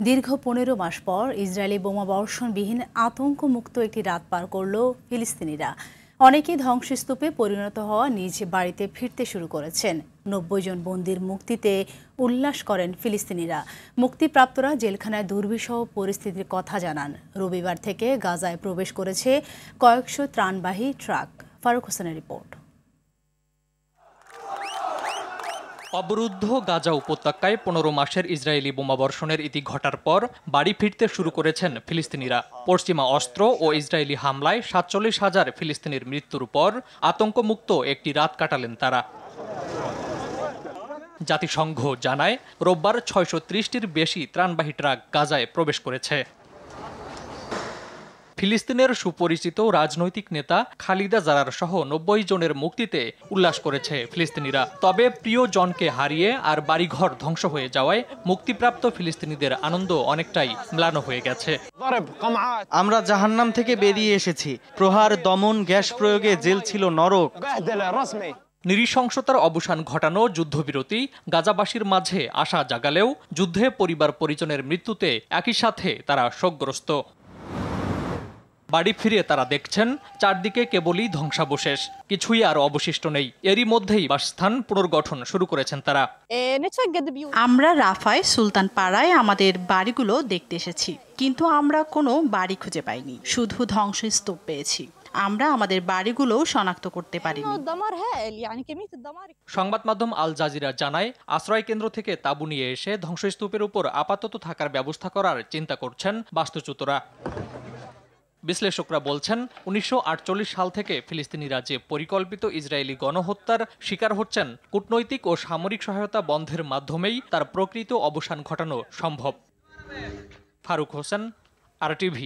দীর্ঘ ১৫ মাস পর ইসরায়েলি বোমাবর্ষণবিহীন আতঙ্কমুক্ত একটি রাত পার করল ফিলিস্তিনিরা। অনেকেই ধ্বংসস্তূপে পরিণত হওয়া নিজ বাড়িতে ফিরতে শুরু করেছেন। ৯০ জন বন্দির মুক্তিতে উল্লাস করেন ফিলিস্তিনিরা। মুক্তিপ্রাপ্তরা জেলখানায় দুর্বিষহ পরিস্থিতির কথা জানান। রবিবার থেকে গাজায় প্রবেশ করেছে কয়েকশো ত্রাণবাহী ট্রাক। ফারুক হোসেনের রিপোর্ট। অবরুদ্ধ গাজা উপত্যকায় ১৫ মাসের ইসরায়েলি বোমাবর্ষণের ইতি ঘটার পর বাড়ি ফিরতে শুরু করেছেন ফিলিস্তিনিরা। পশ্চিমা অস্ত্র ও ইসরায়েলি হামলায় ৪৭,০০০ ফিলিস্তিনির মৃত্যুর পর আতঙ্কমুক্ত একটি রাত কাটালেন তারা। জাতিসংঘ জানায় রোববার ৬৩০টির বেশি ত্রাণবাহী ট্রাক গাজায় প্রবেশ করেছে। ফিলিস্তিনের সুপরিচিত রাজনৈতিক নেতা খালিদা জারার সহ ৯০ জনের মুক্তিতে উল্লাস করেছে ফিলিস্তিনিরা। তবে প্রিয় জনকে হারিয়ে আর বাড়িঘর ধ্বংস হয়ে যাওয়ায় মুক্তিপ্রাপ্ত ফিলিস্তিনিদের আনন্দ অনেকটাই ম্লান হয়ে গেছে। আমরা জাহান্নাম থেকে বেরিয়ে এসেছি। প্রহার, দমন, গ্যাস প্রয়োগে জেল ছিল নরক। নৃশংসতার অবসান ঘটানো যুদ্ধবিরতি গাজাবাসীর মাঝে আশা জাগালেও যুদ্ধে পরিবার পরিজনের মৃত্যুতে একই সাথে তারা শোকগ্রস্ত। বাড়ি ফিরে তারা দেখছেন চারদিকে কেবলই ধ্বংসাবশেষ, কিছুই আর অবশিষ্ট নেই। এরই মধ্যেই বাসস্থান পুনর্গঠন শুরু করেছেন তারা। আমরা রাফায় সুলতান পাড়ায় আমাদের বাড়িগুলো দেখতে এসেছি, কিন্তু আমরা কোনো বাড়ি খুঁজে পাইনি, শুধু ধ্বংসস্তূপ পেয়েছি। আমরা আমাদের বাড়িগুলো শনাক্ত করতে পারিনি। সংবাদ মাধ্যম আল জাজিরা জানায় আশ্রয় কেন্দ্র থেকে তাঁবু নিয়ে এসে ধ্বংসস্তূপের উপর আপাতত থাকার ব্যবস্থা করার চিন্তা করছেন বাস্তুচ্যুতরা। বিশ্লেষকরা বলছেন ১৯৪৮ সাল থেকে ফিলিস্তিনিরা যে পরিকল্পিত ইসরায়েলি গণহত্যার শিকার হচ্ছেন, কূটনৈতিক ও সামরিক সহায়তা বন্ধের মাধ্যমেই তার প্রকৃত অবসান ঘটানো সম্ভব। ফারুক হোসেন, RTV।